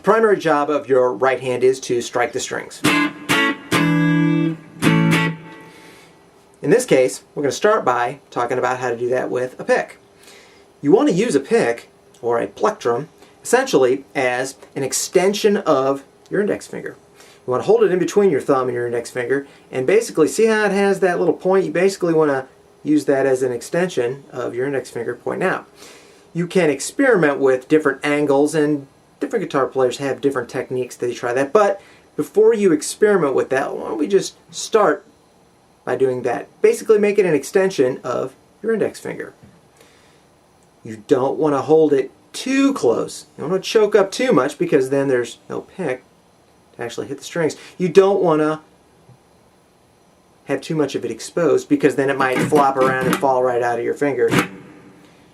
primary job of your right hand is to strike the strings. In this case, we're going to start by talking about how to do that with a pick. You want to use a pick, or a plectrum, essentially as an extension of your index finger. You want to hold it in between your thumb and your index finger, and basically, see how it has that little point? You basically want to use that as an extension of your index finger pointing out. You can experiment with different angles, and different guitar players have different techniques that you try that, but before you experiment with that, why don't we just start by doing that. Basically make it an extension of your index finger. You don't want to hold it too close. You don't want to choke up too much because then there's no pick to actually hit the strings. You don't want to have too much of it exposed because then it might flop around and fall right out of your finger.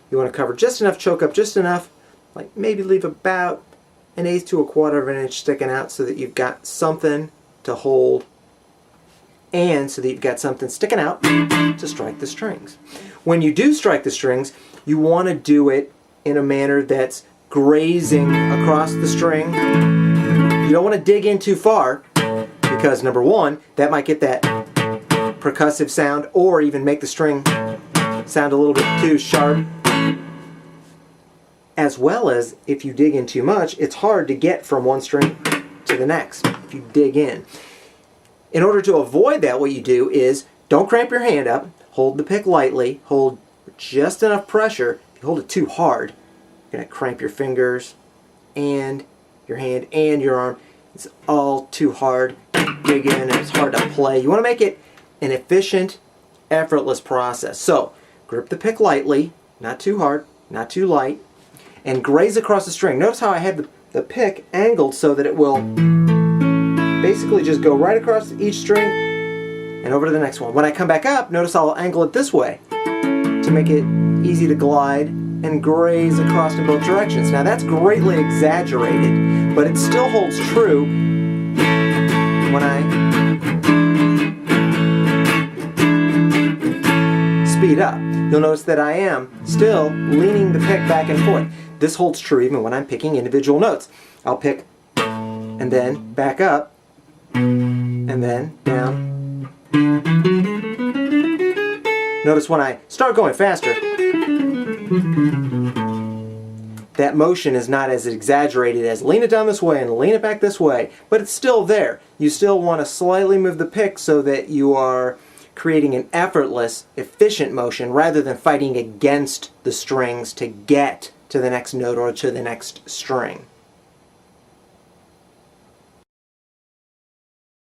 You want to cover just enough, choke up just enough, like maybe leave about 1/8 to 1/4 of an inch sticking out so that you've got something to hold and so that you've got something sticking out to strike the strings. When you do strike the strings, you want to do it in a manner that's grazing across the string. You don't want to dig in too far because, number one, that might get that percussive sound or even make the string sound a little bit too sharp. As well as, if you dig in too much, it's hard to get from one string to the next if you dig in. In order to avoid that, what you do is don't cramp your hand up, hold the pick lightly, hold just enough pressure. If you hold it too hard, you're going to cramp your fingers and your hand and your arm. It's all too hard to dig in and it's hard to play. You want to make it an efficient, effortless process. So, grip the pick lightly, not too hard, not too light, and graze across the string. Notice how I have the pick angled so that it will basically just go right across each string and over to the next one. When I come back up, notice I'll angle it this way to make it easy to glide and graze across in both directions. Now that's greatly exaggerated, but it still holds true when I speed up. You'll notice that I am still leaning the pick back and forth. This holds true even when I'm picking individual notes. I'll pick and then back up and then down. Notice when I start going faster, that motion is not as exaggerated as lean it down this way and lean it back this way, but it's still there. You still want to slightly move the pick so that you are creating an effortless, efficient motion rather than fighting against the strings to get to the next note or to the next string.